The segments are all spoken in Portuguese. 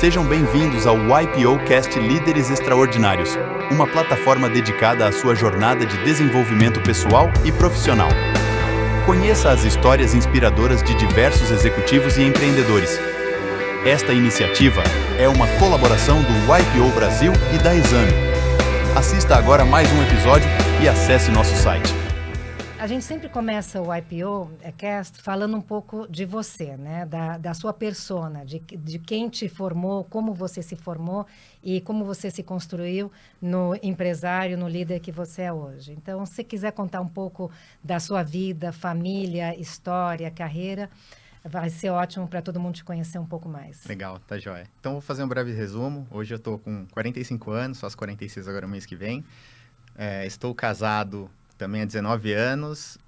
Sejam bem-vindos ao YPO Cast Líderes Extraordinários, uma plataforma dedicada à sua jornada de desenvolvimento pessoal e profissional. Conheça as histórias inspiradoras de diversos executivos e empreendedores. Esta iniciativa é uma colaboração do YPO Brasil e da Exame. Assista agora mais um episódio e acesse nosso site. A gente sempre começa o YPO Cast falando um pouco de você, né? Da sua persona, de quem te formou, como você se formou e como você se construiu no empresário, no líder que você é hoje. Então, se quiser contar um pouco da sua vida, família, história, carreira, vai ser ótimo para todo mundo te conhecer um pouco mais. Legal, tá joia. Então, vou fazer um breve resumo. Hoje eu estou com 45 anos, faço 46 agora no mês que vem. Estou casado também há 19 anos,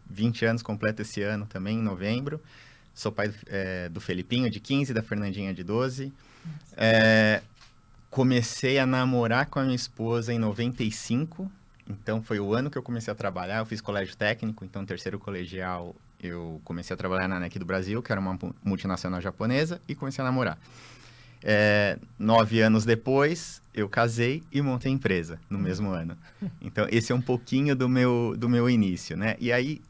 20 anos completo esse ano também, em novembro. Sou pai do Felipinho, de 15, da Fernandinha, de 12. Comecei a namorar com a minha esposa em 95, então foi o ano que eu comecei a trabalhar. Eu fiz colégio técnico, então terceiro colegial eu comecei a trabalhar na NEC do Brasil, que era uma multinacional japonesa, e comecei a namorar. 9 anos depois, eu casei e montei a empresa no mesmo ano. Então, esse é um pouquinho do meu início, né? E aí,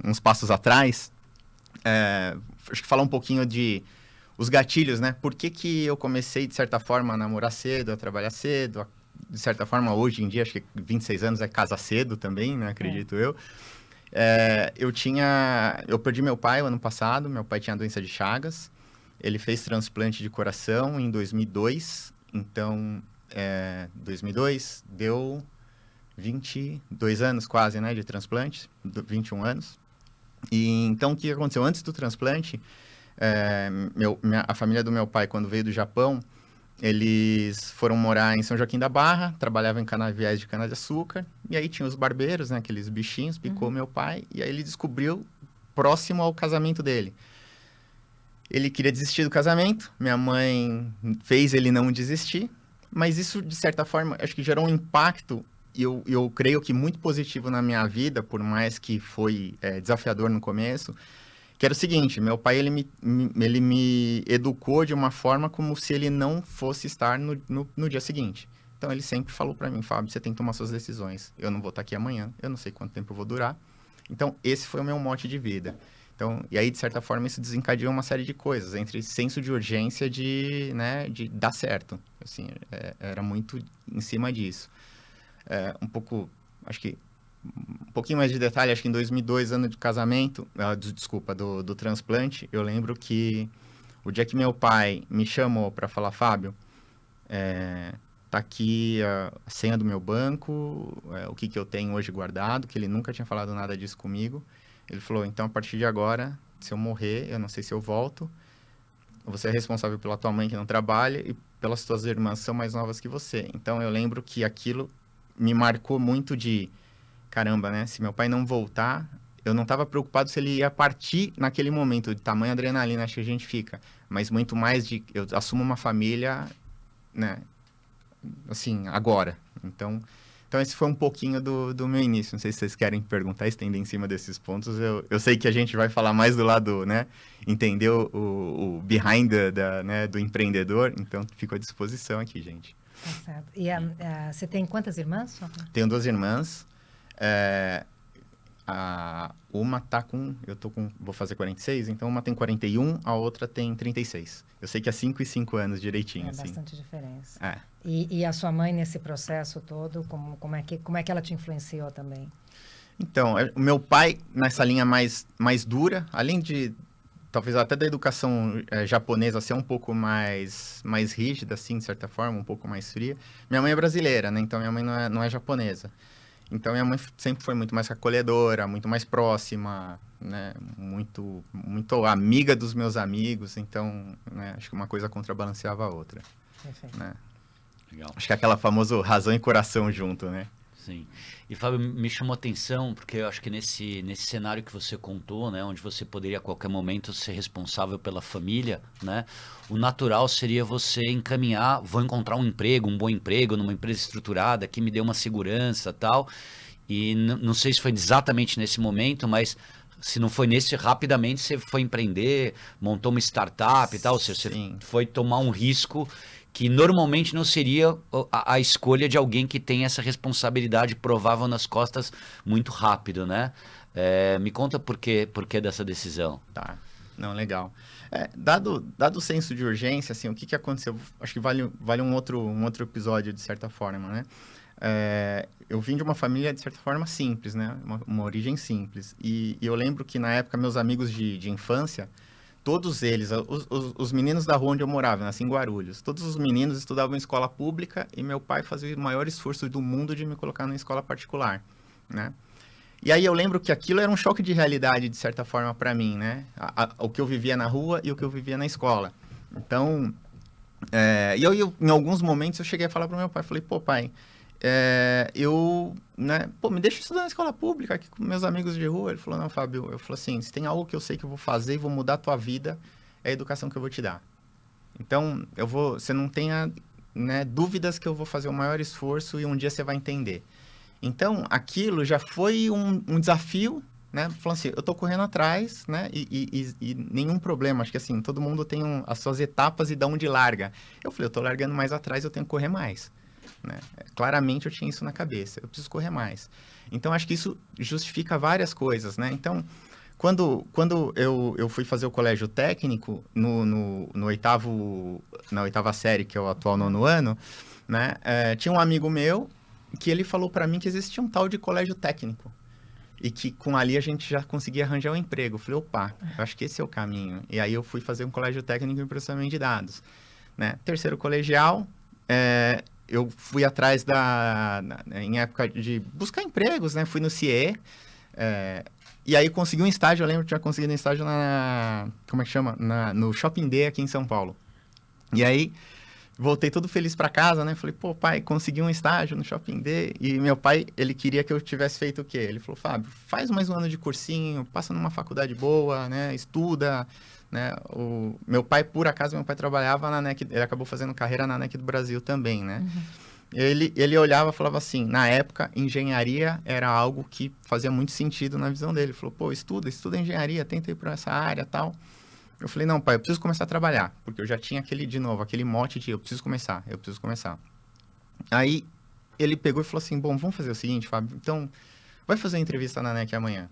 uns passos atrás, acho que falar um pouquinho de os gatilhos, né? Por que eu comecei, de certa forma, a namorar cedo, a trabalhar cedo? De certa forma, hoje em dia, acho que 26 anos é casa cedo também, né? Acredito eu. Eu perdi meu pai o ano passado, meu pai tinha doença de Chagas. Ele fez transplante de coração em 2002, então, 2002 deu 22 anos quase, né, de transplante, 21 anos. E então, o que aconteceu? Antes do transplante, a família do meu pai, quando veio do Japão, eles foram morar em São Joaquim da Barra, trabalhavam em canaviais de cana-de-açúcar, e aí tinha os barbeiros, né, aqueles bichinhos, picou meu pai, e aí ele descobriu próximo ao casamento dele. Ele queria desistir do casamento, minha mãe fez ele não desistir, mas isso, de certa forma, acho que gerou um impacto, e eu creio que muito positivo na minha vida, por mais que foi desafiador no começo, que era o seguinte: meu pai ele me educou de uma forma como se ele não fosse estar no dia seguinte. Então, ele sempre falou para mim: Fábio, você tem que tomar suas decisões, eu não vou estar aqui amanhã, eu não sei quanto tempo eu vou durar. Então, esse foi o meu mote de vida. Então, e aí, de certa forma, isso desencadeou uma série de coisas, entre senso de urgência de dar certo. Assim, era muito em cima disso. Acho que um pouquinho mais de detalhe, acho que em 2002, ano de casamento, do transplante, eu lembro que o dia que meu pai me chamou para falar: Fábio, tá aqui a senha do meu banco, o que eu tenho hoje guardado, que ele nunca tinha falado nada disso comigo. Ele falou: então, a partir de agora, se eu morrer, eu não sei se eu volto, você é responsável pela tua mãe que não trabalha e pelas tuas irmãs que são mais novas que você. Então, eu lembro que aquilo me marcou muito de, caramba, né? Se meu pai não voltar, eu não estava preocupado se ele ia partir naquele momento, de tamanha adrenalina acho que a gente fica, mas muito mais de, eu assumo uma família, né? Assim, agora. Então, esse foi um pouquinho do meu início. Não sei se vocês querem perguntar, estender em cima desses pontos. Eu sei que a gente vai falar mais do lado, né? Entender o behind do empreendedor. Então, fico à disposição aqui, gente. Tá certo. E você tem quantas irmãs? Tenho 2 irmãs. Uma tá com... vou fazer 46, então uma tem 41, a outra tem 36. Eu sei que é 5 e 5 anos direitinho, assim. Bastante diferença. E a sua mãe, nesse processo todo, como é que ela te influenciou também? Então, o meu pai, nessa linha mais dura, além de, talvez até da educação japonesa ser um pouco mais rígida, assim, de certa forma, um pouco mais fria. Minha mãe é brasileira, né? Então, minha mãe não é japonesa. Então, minha mãe sempre foi muito mais acolhedora, muito mais próxima, né? Muito, muito amiga dos meus amigos. Então, né? Acho que uma coisa contrabalanceava a outra. Perfeito. Né? Legal. Acho que é aquela famosa razão e coração junto, né? Sim. E, Fábio, me chamou a atenção, porque eu acho que nesse cenário que você contou, né, onde você poderia a qualquer momento ser responsável pela família, né, o natural seria você encaminhar, vou encontrar um emprego, um bom emprego, numa empresa estruturada, que me dê uma segurança e tal. E não sei se foi exatamente nesse momento, mas Se não foi nesse, rapidamente você foi empreender, montou uma startup e tal, ou seja, Sim. você foi tomar um risco que normalmente não seria a escolha de alguém que tem essa responsabilidade provável nas costas muito rápido, né? Me conta por que dessa decisão. Tá, não, legal. Dado o senso de urgência, assim, o que aconteceu? Acho que vale um outro episódio, de certa forma, né? Eu vim de uma família, de certa forma, simples, né? Uma origem simples. E eu lembro que, na época, meus amigos de infância, todos eles, os meninos da rua onde eu morava, nasci em Guarulhos, todos os meninos estudavam em escola pública e meu pai fazia o maior esforço do mundo de me colocar na escola particular, né? E aí eu lembro que aquilo era um choque de realidade, de certa forma, para mim, né? O que eu vivia na rua e o que eu vivia na escola. Então, em alguns momentos eu cheguei a falar para meu pai, falei, pô, pai, me deixa estudar na escola pública aqui com meus amigos de rua. Ele falou, não, Fábio, eu falei assim, se tem algo que eu sei que eu vou fazer e vou mudar a tua vida, é a educação que eu vou te dar. Então, você não tenha, né, dúvidas que eu vou fazer o maior esforço e um dia você vai entender. Então, aquilo já foi um desafio, né? Falando assim, eu tô correndo atrás, né? E nenhum problema. Acho que assim, todo mundo tem as suas etapas e de onde larga. Eu falei, eu tô largando mais atrás, eu tenho que correr mais. Né? Claramente eu tinha isso na cabeça, eu preciso correr mais. Então, acho que isso justifica várias coisas, né? Então, quando eu fui fazer o colégio técnico, na oitava série, que é o atual 9º ano, né? Tinha um amigo meu que ele falou para mim que existia um tal de colégio técnico e que com ali a gente já conseguia arranjar um emprego. Eu falei, opa, eu acho que esse é o caminho. E aí eu fui fazer um colégio técnico em processamento de dados, né? Terceiro colegial, eu fui atrás em época de buscar empregos, né? Fui no CIE, e aí consegui um estágio. Eu lembro que tinha conseguido um estágio como é que chama? No Shopping D aqui em São Paulo. E aí voltei todo feliz para casa, né? Falei, pô, pai, consegui um estágio no Shopping D. E meu pai, ele queria que eu tivesse feito o quê? Ele falou, Fábio, faz mais um ano de cursinho, passa numa faculdade boa, né? Estuda, né? Meu pai trabalhava na NEC, ele acabou fazendo carreira na NEC do Brasil também, né? Uhum. Ele olhava e falava assim, na época, engenharia era algo que fazia muito sentido na visão dele. Ele falou, pô, estuda engenharia, tenta ir para essa área e tal. Eu falei, não, pai, eu preciso começar a trabalhar, porque eu já tinha aquele mote de eu preciso começar. Aí ele pegou e falou assim, bom, vamos fazer o seguinte, Fábio, então vai fazer a entrevista na NEC amanhã.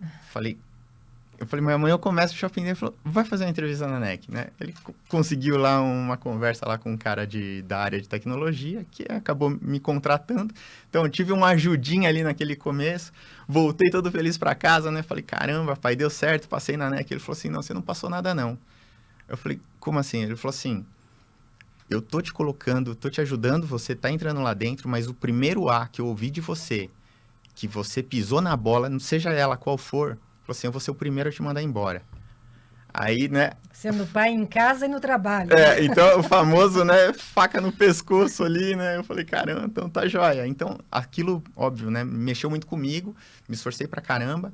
Eu falei, mas amanhã eu começo o Shopping Day. Ele falou, vai fazer uma entrevista na NEC, né? Ele conseguiu lá uma conversa lá com um cara da área de tecnologia, que acabou me contratando. Então, eu tive uma ajudinha ali naquele começo. Voltei todo feliz para casa, né? Falei, caramba, pai, deu certo, passei na NEC. Ele falou assim, não, você não passou nada, não. Eu falei, como assim? Ele falou assim, eu tô te colocando, tô te ajudando, você tá entrando lá dentro, mas o primeiro A que eu ouvi de você, que você pisou na bola, não seja ela qual for, assim, eu vou ser o primeiro a te mandar embora. Aí, né? Sendo pai em casa e no trabalho. Então, o famoso, né? Faca no pescoço ali, né? Eu falei, caramba, então tá joia. Então, aquilo, óbvio, né? Mexeu muito comigo, me esforcei pra caramba.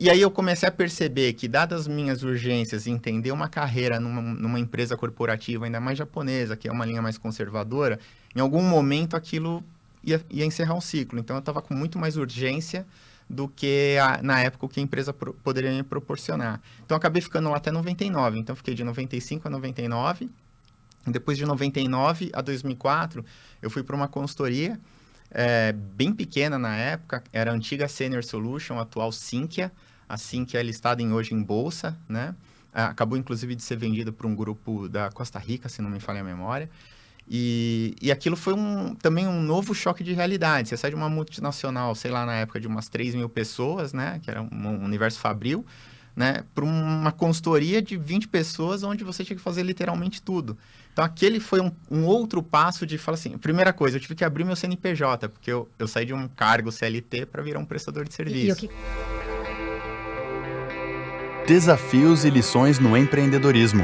E aí eu comecei a perceber que, dadas as minhas urgências, entender uma carreira numa empresa corporativa, ainda mais japonesa, que é uma linha mais conservadora, em algum momento aquilo ia encerrar um ciclo. Então, eu estava com muito mais urgência do que na época o que a empresa poderia me proporcionar. Então, eu acabei ficando lá até 99. Então, fiquei de 95 a 99. Depois de 99 a 2004, eu fui para uma consultoria bem pequena na época. Era a antiga Senior Solution, a atual Sinqia. A Sinqia é listada hoje em bolsa, né? Acabou, inclusive, de ser vendida para um grupo da Costa Rica, se não me falha a memória. E aquilo foi também um novo choque de realidade. Você sai de uma multinacional, sei lá, na época de umas 3 mil pessoas, né? Que era um universo fabril, né? Para uma consultoria de 20 pessoas, onde você tinha que fazer literalmente tudo. Então, aquele foi um outro passo de falar assim, primeira coisa, eu tive que abrir meu CNPJ, porque eu saí de um cargo CLT para virar um prestador de serviço. Desafios e lições no empreendedorismo.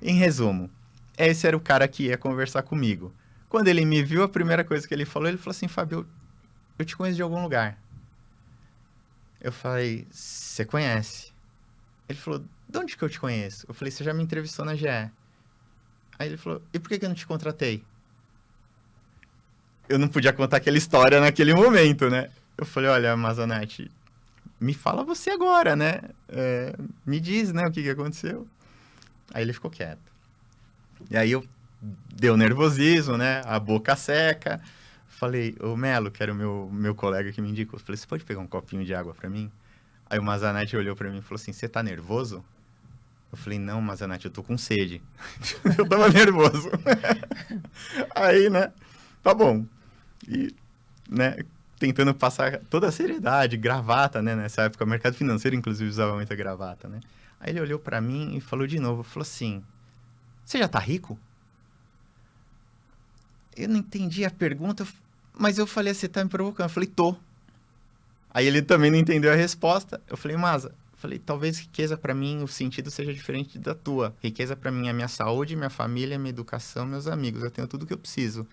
Em resumo, esse era o cara que ia conversar comigo. Quando ele me viu, a primeira coisa que ele falou assim, Fábio, eu te conheço de algum lugar. Eu falei, você conhece? Ele falou, de onde que eu te conheço? Eu falei, você já me entrevistou na GE. Aí ele falou, e por que eu não te contratei? eu não podia contar aquela história naquele momento, né? Eu falei, olha, Mazzanati, me fala você agora, né? Me diz, né, o que aconteceu. Aí ele ficou quieto. E aí deu nervosismo, né? A boca seca. Falei, ô Melo, que era o meu colega que me indicou. Falei, você pode pegar um copinho de água pra mim? Aí o Mazzanati olhou pra mim e falou assim, você tá nervoso? Eu falei, não, Mazzanati, eu tô com sede. Eu tava nervoso. Aí, né? Tá bom. E, né, tentando passar toda a seriedade, gravata, né? Nessa época, o mercado financeiro, inclusive, usava muita gravata, né? Aí ele olhou pra mim e falou de novo, falou assim, você já tá rico? Eu não entendi a pergunta, mas eu falei, você tá me provocando? Eu falei, tô. Aí ele também não entendeu a resposta. Eu falei, Maza, talvez riqueza pra mim, o sentido seja diferente da tua. Riqueza pra mim é minha saúde, minha família, minha educação, meus amigos. Eu tenho tudo que eu preciso.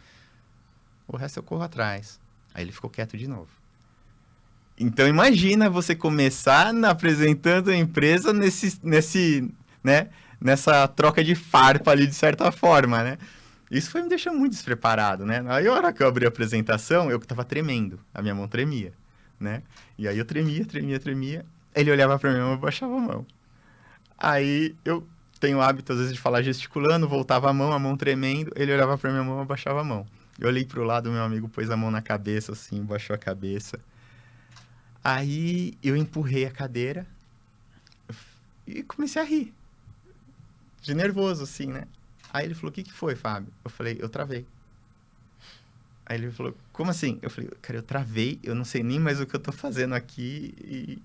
O resto eu corro atrás. Aí ele ficou quieto de novo. Então imagina você começar apresentando a empresa nessa troca de farpa ali, de certa forma, né? Isso me deixou muito despreparado, né? Aí a hora que eu abri a apresentação, eu tava tremendo. A minha mão tremia, né? E aí eu tremia. Ele olhava pra minha mão e baixava a mão. Aí eu tenho o hábito, às vezes, de falar gesticulando, voltava a mão tremendo. Ele olhava pra minha mão e baixava a mão. Eu olhei pro lado, meu amigo pôs a mão na cabeça, assim, baixou a cabeça. Aí eu empurrei a cadeira e comecei a rir. De nervoso, assim, né? Aí ele falou, o que foi, Fábio? Eu falei, eu travei. Aí ele falou, como assim? Eu falei, cara, eu travei, eu não sei nem mais o que eu tô fazendo aqui e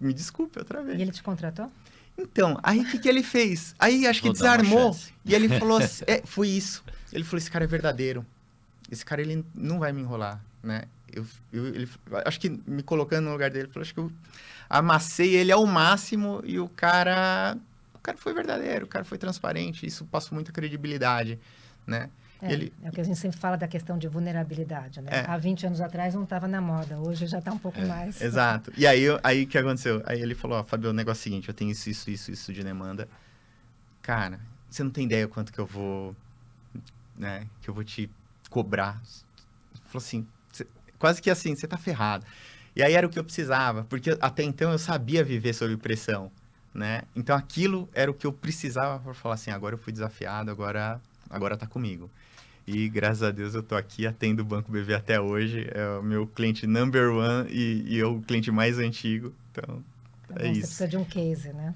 me desculpe, eu travei. E ele te contratou? Então, aí o que ele fez? Aí acho que desarmou e ele falou assim, foi isso. Ele falou, esse cara é verdadeiro. Esse cara, ele não vai me enrolar, né? Ele, acho que me colocando no lugar dele, acho que eu amassei ele ao máximo e o cara foi verdadeiro, o cara foi transparente, isso passou muita credibilidade, né? É o que a gente sempre fala da questão de vulnerabilidade, né? Há 20 anos atrás não estava na moda, hoje já está um pouco mais. Exato. E aí o que aconteceu? Aí ele falou, Fábio, o negócio é o seguinte, eu tenho isso de demanda. Cara, você não tem ideia quanto que eu vou, né, que eu vou te cobrar. Falou assim, quase que assim, você tá ferrado. E aí era o que eu precisava, porque até então eu sabia viver sob pressão, né? Então aquilo era o que eu precisava para falar assim, agora eu fui desafiado, agora tá comigo. E graças a Deus eu tô aqui, atendo o Banco BV até hoje, é o meu cliente number one e é o cliente mais antigo, então é isso. Você precisa de um case, né?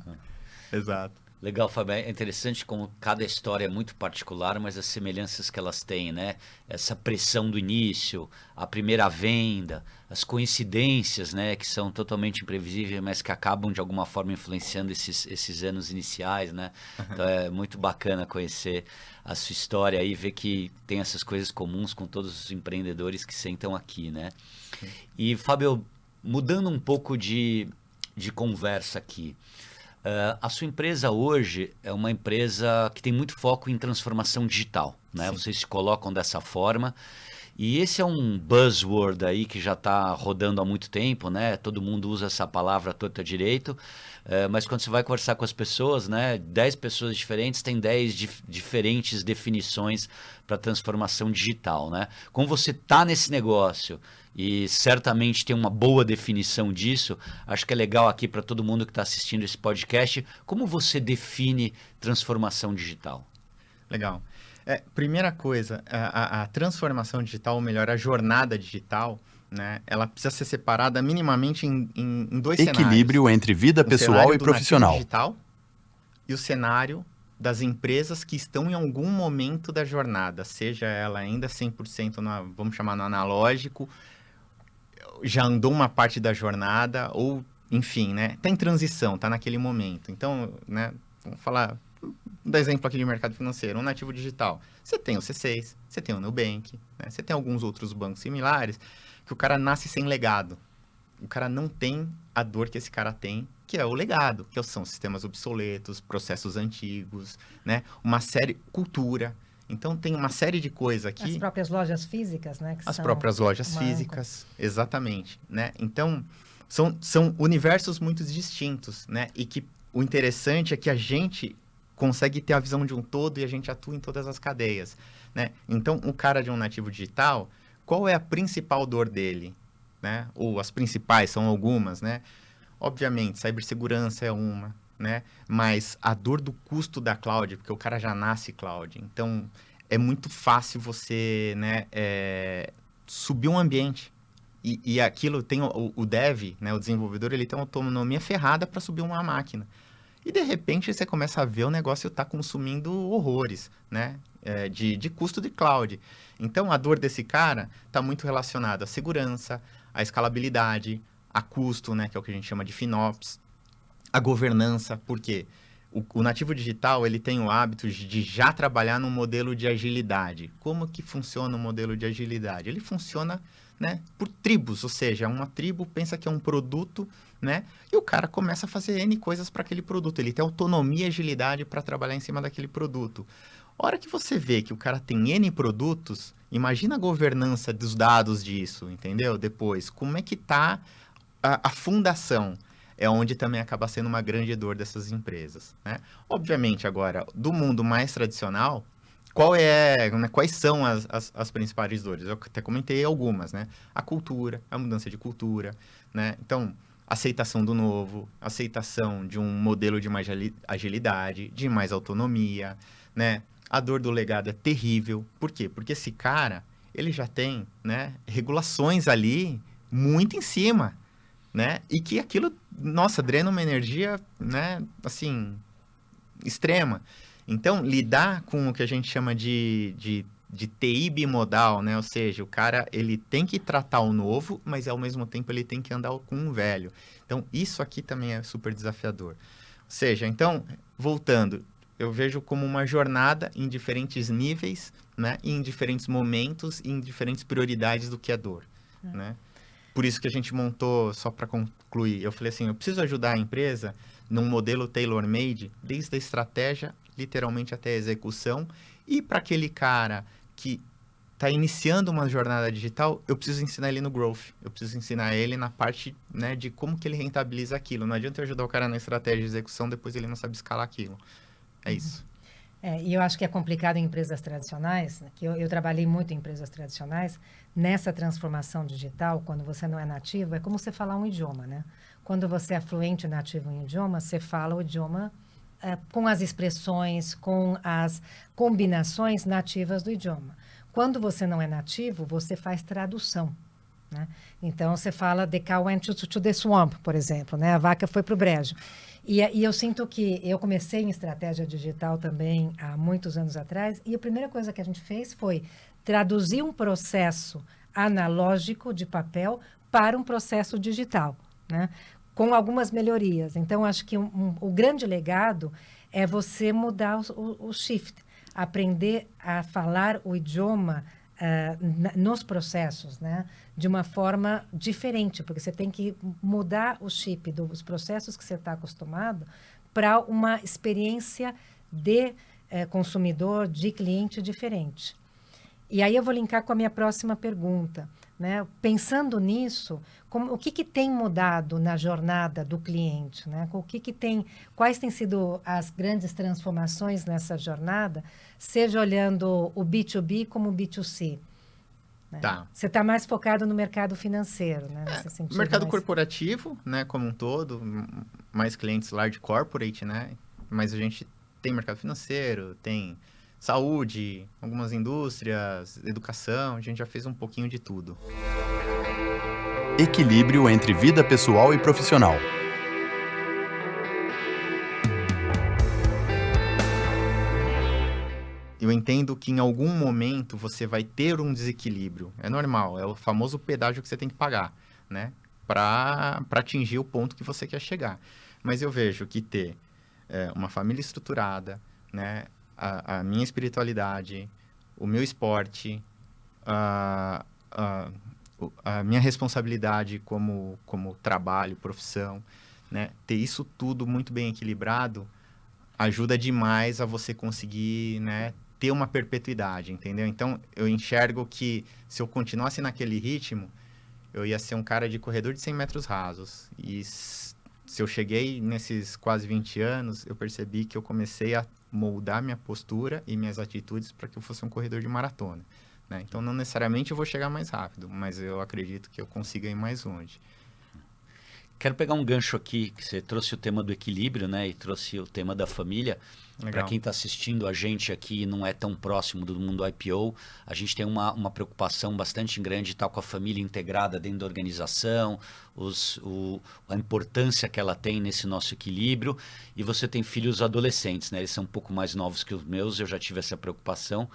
Exato. Legal, Fábio. É interessante como cada história é muito particular, mas as semelhanças que elas têm, né? Essa pressão do início, a primeira venda, as coincidências, né? Que são totalmente imprevisíveis, mas que acabam de alguma forma influenciando esses anos iniciais, né? Então é muito bacana conhecer a sua história e ver que tem essas coisas comuns com todos os empreendedores que sentam aqui, né? E, Fábio, mudando um pouco de conversa aqui. A sua empresa hoje é uma empresa que tem muito foco em transformação digital, né? Vocês se colocam dessa forma. E esse é um buzzword aí que já está rodando há muito tempo, né? Todo mundo usa essa palavra torta direito. Mas quando você vai conversar com as pessoas, né? 10 pessoas diferentes têm 10 diferentes definições para transformação digital, né? Como você está nesse negócio e certamente tem uma boa definição disso, acho que é legal aqui para todo mundo que está assistindo esse podcast, como você define transformação digital? Legal. Primeira coisa, a transformação digital, ou melhor, a jornada digital, né, ela precisa ser separada minimamente em dois cenários. Equilíbrio entre vida pessoal e profissional. O digital e o cenário das empresas que estão em algum momento da jornada, seja ela ainda 100% vamos chamar no analógico, já andou uma parte da jornada, ou, enfim, né, está em transição, está naquele momento. Então, né, vamos falar... Dar exemplo aqui de mercado financeiro, um nativo digital. Você tem o C6, você tem o Nubank, né? Você tem alguns outros bancos similares, que o cara nasce sem legado. O cara não tem a dor que esse cara tem, que é o legado, que são sistemas obsoletos, processos antigos, né? Uma série, cultura. Então, tem uma série de coisas aqui... As próprias lojas físicas, né? As próprias lojas físicas, exatamente, né? Então, são universos muito distintos, né? E que o interessante é que a gente consegue ter a visão de um todo e a gente atua em todas as cadeias, né? Então, o cara de um nativo digital, qual é a principal dor dele, né? Ou as principais, são algumas, né? Obviamente, cibersegurança é uma, né? Mas a dor do custo da cloud, porque o cara já nasce cloud. Então, é muito fácil você, né, subir um ambiente. E aquilo tem o dev, né, o desenvolvedor, ele tem uma autonomia ferrada para subir uma máquina. E, de repente, você começa a ver o negócio tá consumindo horrores, né? De custo de cloud. Então, a dor desse cara está muito relacionada à segurança, à escalabilidade, a custo, né? Que é o que a gente chama de FinOps, a governança. Por quê? O nativo digital, ele tem o hábito de já trabalhar num modelo de agilidade. Como que funciona o modelo de agilidade? Ele funciona, né, por tribos, ou seja, uma tribo pensa que é um produto, né, e o cara começa a fazer N coisas para aquele produto. Ele tem autonomia e agilidade para trabalhar em cima daquele produto. A hora que você vê que o cara tem N produtos, imagina a governança dos dados disso, entendeu? Depois, como é que está a fundação? É onde também acaba sendo uma grande dor dessas empresas, né? Obviamente, agora, do mundo mais tradicional, quais são as principais dores? Eu até comentei algumas, né? A cultura, a mudança de cultura, né? Então, aceitação do novo, aceitação de um modelo de mais agilidade, de mais autonomia, né? A dor do legado é terrível. Por quê? Porque esse cara, ele já tem, né, regulações ali muito em cima, né? E que aquilo, nossa, drena uma energia, né, assim, extrema. Então, lidar com o que a gente chama de TI bimodal, né? Ou seja, o cara, ele tem que tratar o novo, mas ao mesmo tempo ele tem que andar com o velho. Então, isso aqui também é super desafiador. Ou seja, então, voltando, eu vejo como uma jornada em diferentes níveis, né? E em diferentes momentos e em diferentes prioridades do que é dor, né? Por isso que a gente montou, só para concluir, eu falei assim, eu preciso ajudar a empresa num modelo tailor-made, desde a estratégia, literalmente até a execução, e para aquele cara que está iniciando uma jornada digital, eu preciso ensinar ele no growth, eu preciso ensinar ele na parte, né, de como que ele rentabiliza aquilo. Não adianta eu ajudar o cara na estratégia de execução, depois ele não sabe escalar aquilo. É isso. E eu acho que é complicado em empresas tradicionais, né, que eu trabalhei muito em empresas tradicionais, nessa transformação digital, quando você não é nativo, é como você falar um idioma, né? Quando você é fluente nativo em idioma, você fala o idioma com as expressões, com as combinações nativas do idioma. Quando você não é nativo, você faz tradução, né? Então, você fala the cow went to the swamp, por exemplo, né? A vaca foi para o brejo. E eu sinto que eu comecei em estratégia digital também há muitos anos atrás, e a primeira coisa que a gente fez foi traduzir um processo analógico de papel para um processo digital, né? Com algumas melhorias. Então, acho que o grande legado é você mudar o shift, aprender a falar o idioma nos processos, né? De uma forma diferente, porque você tem que mudar o chip dos processos que você está acostumado para uma experiência de consumidor, de cliente diferente. E aí eu vou linkar com a minha próxima pergunta, né? Pensando nisso, o que tem mudado na jornada do cliente, né? Quais têm sido as grandes transformações nessa jornada, seja olhando o B2B como o B2C? Né? Tá. Você está mais focado no mercado financeiro, né? Nesse sentido, mercado corporativo, né, como um todo, mais clientes large corporate, né? Mas a gente tem mercado financeiro, tem saúde, algumas indústrias, educação, a gente já fez um pouquinho de tudo. Equilíbrio entre vida pessoal e profissional. Eu entendo que em algum momento você vai ter um desequilíbrio. É normal, é o famoso pedágio que você tem que pagar, né? Para atingir o ponto que você quer chegar. Mas eu vejo que ter uma família estruturada, né? A minha espiritualidade, o meu esporte, a minha responsabilidade como trabalho, profissão, né? Ter isso tudo muito bem equilibrado ajuda demais a você conseguir, né, ter uma perpetuidade, entendeu? Então, eu enxergo que se eu continuasse naquele ritmo, eu ia ser um cara de corredor de 100 metros rasos. E se eu cheguei nesses quase 20 anos, eu percebi que eu comecei a moldar minha postura e minhas atitudes para que eu fosse um corredor de maratona, né? Então, não necessariamente eu vou chegar mais rápido, mas eu acredito que eu consiga ir mais longe. Quero pegar um gancho aqui, que você trouxe o tema do equilíbrio, né? E trouxe o tema da família. Para quem está assistindo a gente aqui e não é tão próximo do mundo IPO, a gente tem uma preocupação bastante grande de estar com a família integrada dentro da organização, a importância que ela tem nesse nosso equilíbrio. E você tem filhos adolescentes, né? Eles são um pouco mais novos que os meus, eu já tive essa preocupação.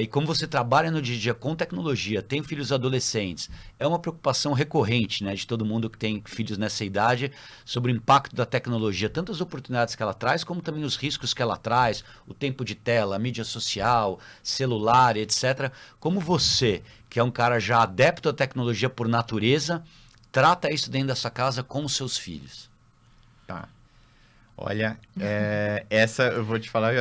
E como você trabalha no dia a dia com tecnologia, tem filhos adolescentes, é uma preocupação recorrente, né, de todo mundo que tem filhos nessa idade, sobre o impacto da tecnologia, tanto as oportunidades que ela traz, como também os riscos que ela traz, o tempo de tela, a mídia social, celular, etc. Como você, que é um cara já adepto à tecnologia por natureza, trata isso dentro da sua casa com os seus filhos? Tá. Olha, essa eu vou te falar,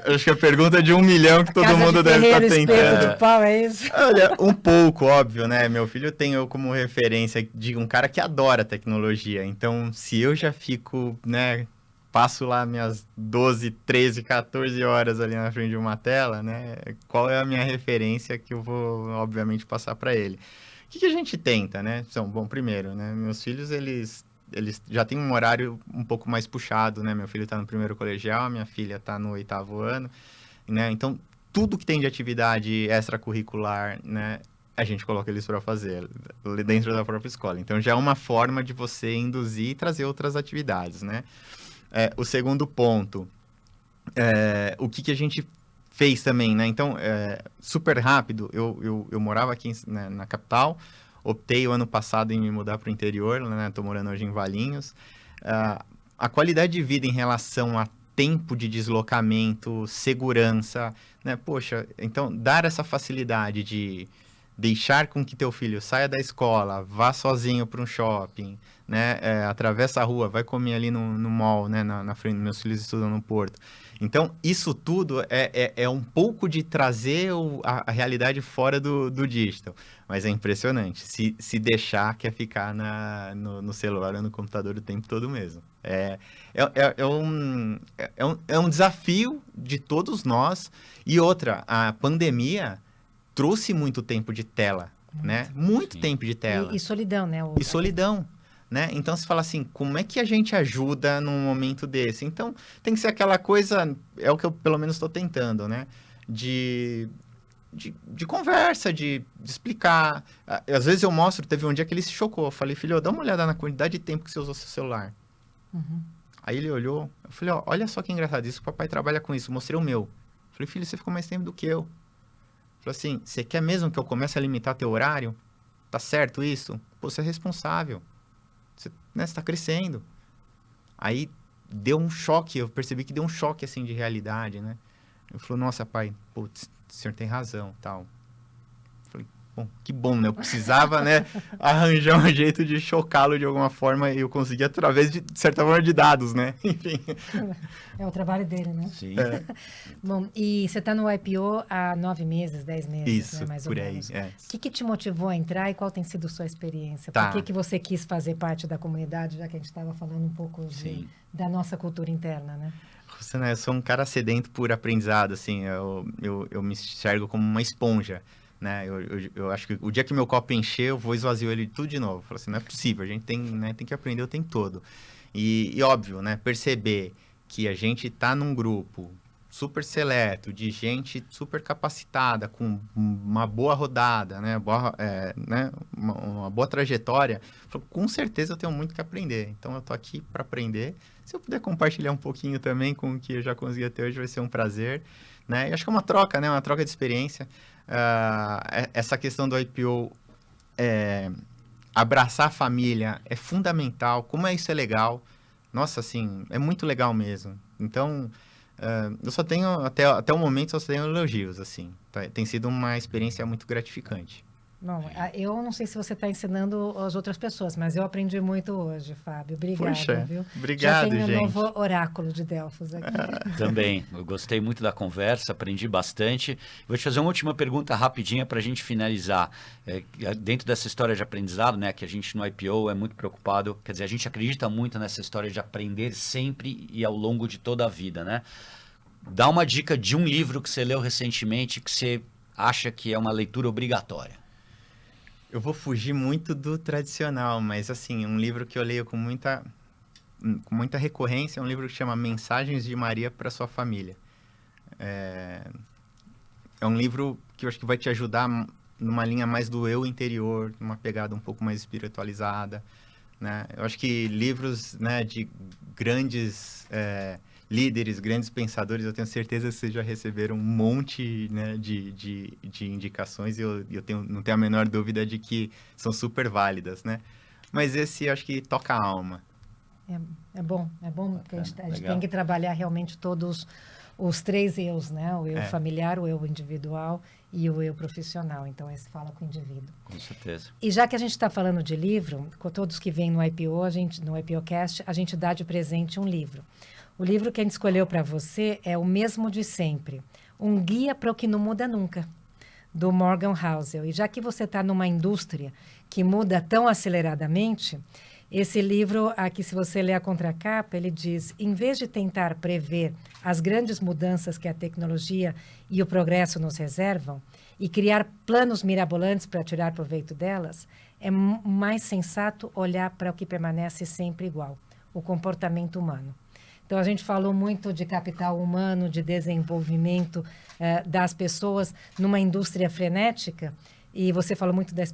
acho que a pergunta de 1 milhão que todo mundo deve estar tentando. De pau, é isso? Olha, um pouco, óbvio, né? Meu filho tem eu como referência de um cara que adora tecnologia. Então, se eu já fico, né, passo lá minhas 12, 13, 14 horas ali na frente de uma tela, né? Qual é a minha referência que eu vou, obviamente, passar para ele? O que a gente tenta, né? Bom, primeiro, né? Meus filhos, eles já têm um horário um pouco mais puxado, né? Meu filho está no primeiro colegial, a minha filha está no 8º ano, né? Então, tudo que tem de atividade extracurricular, né? A gente coloca eles para fazer dentro da própria escola. Então, já é uma forma de você induzir e trazer outras atividades, né? O segundo ponto, o que a gente fez também, né? Então, super rápido, eu morava aqui na capital, optei o ano passado em me mudar para o interior, né? Estou morando hoje em Valinhos. A qualidade de vida em relação a tempo de deslocamento, segurança, né? Poxa, então dar essa facilidade de deixar com que teu filho saia da escola, vá sozinho para um shopping, né? Atravessa a rua, vai comer ali no mall, né? Na frente, meus filhos estudam no Porto. Então, isso tudo é um pouco de trazer a realidade fora do digital. Mas é impressionante. Se deixar, quer ficar no celular ou no computador o tempo todo mesmo. É um desafio de todos nós. E outra, a pandemia trouxe muito tempo de tela, né? Muito tempo de tela. E solidão, né? E solidão. Né? Então, você fala assim, como é que a gente ajuda num momento desse? Então, tem que ser aquela coisa, é o que eu pelo menos estou tentando, né? De conversa, de explicar. Às vezes eu mostro, teve um dia que ele se chocou. Eu falei, filho, dá uma olhada na quantidade de tempo que você usou seu celular. Uhum. Aí ele olhou, eu falei, olha só que engraçado, isso, o papai trabalha com isso. Mostrei o meu. Eu falei, filho, você ficou mais tempo do que eu. Ele falou assim, você quer mesmo que eu comece a limitar teu horário? Tá certo isso? Pô, você é responsável. Você está crescendo. Aí deu um choque, eu percebi que deu um choque assim de realidade, né? Eu falei, nossa, pai, putz, o senhor tem razão, tal. Eu falei, bom, que bom, né? Eu precisava, né, arranjar um jeito de chocá-lo de alguma forma e eu consegui através de certa forma de dados, né? Enfim. É o trabalho dele, né? Sim. Bom, e você está no IPO há 9 meses, 10 meses, isso, né, mais ou por aí, menos. O que te motivou a entrar e qual tem sido sua experiência? Tá. Por que você quis fazer parte da comunidade, já que a gente estava falando um pouco da nossa cultura interna, né? Eu sou um cara sedento por aprendizado, assim, eu me enxergo como uma esponja, né? Eu acho que o dia que meu copo encher, eu vou esvazio ele tudo de novo. Eu falo assim, não é possível, a gente tem que aprender o tempo todo. E óbvio, né? Perceber que a gente está num grupo super seleto, de gente super capacitada, com uma boa rodada, né? Uma boa trajetória, com certeza eu tenho muito que aprender. Então, eu tô aqui para aprender. Se eu puder compartilhar um pouquinho também com o que eu já consegui até hoje, vai ser um prazer, né? E acho que é uma troca, né? Uma troca de experiência. Essa questão do IPO, abraçar a família é fundamental. Como isso é legal. Nossa, assim, é muito legal mesmo. Então, eu só tenho, até o momento, só tenho elogios, assim. Tem sido uma experiência muito gratificante. Bom, eu não sei se você está ensinando as outras pessoas, mas eu aprendi muito hoje, Fábio. Obrigada, Puxa, viu? Obrigado, já tenho gente. um novo oráculo de Delfos aqui. Também, eu gostei muito da conversa, aprendi bastante. Vou te fazer uma última pergunta rapidinha para a gente finalizar. Dentro dessa história de aprendizado, né, que a gente no IPO é muito preocupado, quer dizer, a gente acredita muito nessa história de aprender sempre e ao longo de toda a vida, né? Dá uma dica de um livro que você leu recentemente, que você acha que é uma leitura obrigatória? Eu vou fugir muito do tradicional, mas assim, um livro que eu leio com muita recorrência é um livro que chama Mensagens de Maria para Sua Família. É um livro que eu acho que vai te ajudar numa linha mais do eu interior, numa pegada um pouco mais espiritualizada, né? Eu acho que livros, né, de grandes líderes, grandes pensadores, eu tenho certeza que vocês já receberam um monte, né, de indicações e eu não tenho a menor dúvida de que são super válidas, né? Mas esse eu acho que toca a alma. É bom porque a gente tem que trabalhar realmente todos os 3 eus, né? O eu familiar, o eu individual e o eu profissional. Então, esse fala com o indivíduo. Com certeza. E já que a gente está falando de livro, com todos que vêm no IPO, no IPOcast, a gente dá de presente um livro. O livro que a gente escolheu para você é O Mesmo de Sempre, um guia para o que não muda nunca, do Morgan Housel. E já que você está numa indústria que muda tão aceleradamente, esse livro aqui, se você ler a contracapa, ele diz, em vez de tentar prever as grandes mudanças que a tecnologia e o progresso nos reservam e criar planos mirabolantes para tirar proveito delas, é mais sensato olhar para o que permanece sempre igual, o comportamento humano. Então, a gente falou muito de capital humano, de desenvolvimento das pessoas numa indústria frenética, e você falou muito da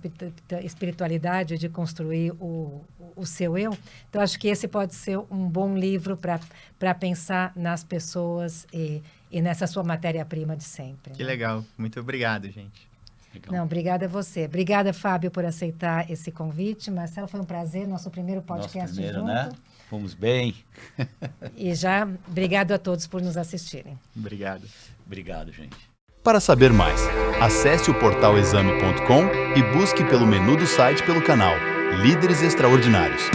espiritualidade, de construir o seu eu. Então, acho que esse pode ser um bom livro para pensar nas pessoas e nessa sua matéria-prima de sempre. Que né? legal. Muito obrigado, gente. Legal. Não, obrigada a você. Obrigada, Fábio, por aceitar esse convite. Marcelo, foi um prazer, nosso primeiro podcast junto. Né? Fomos bem. E já, obrigado a todos por nos assistirem. Obrigado. Obrigado, gente. Para saber mais, acesse o portal exame.com e busque pelo menu do site pelo canal Líderes Extraordinários.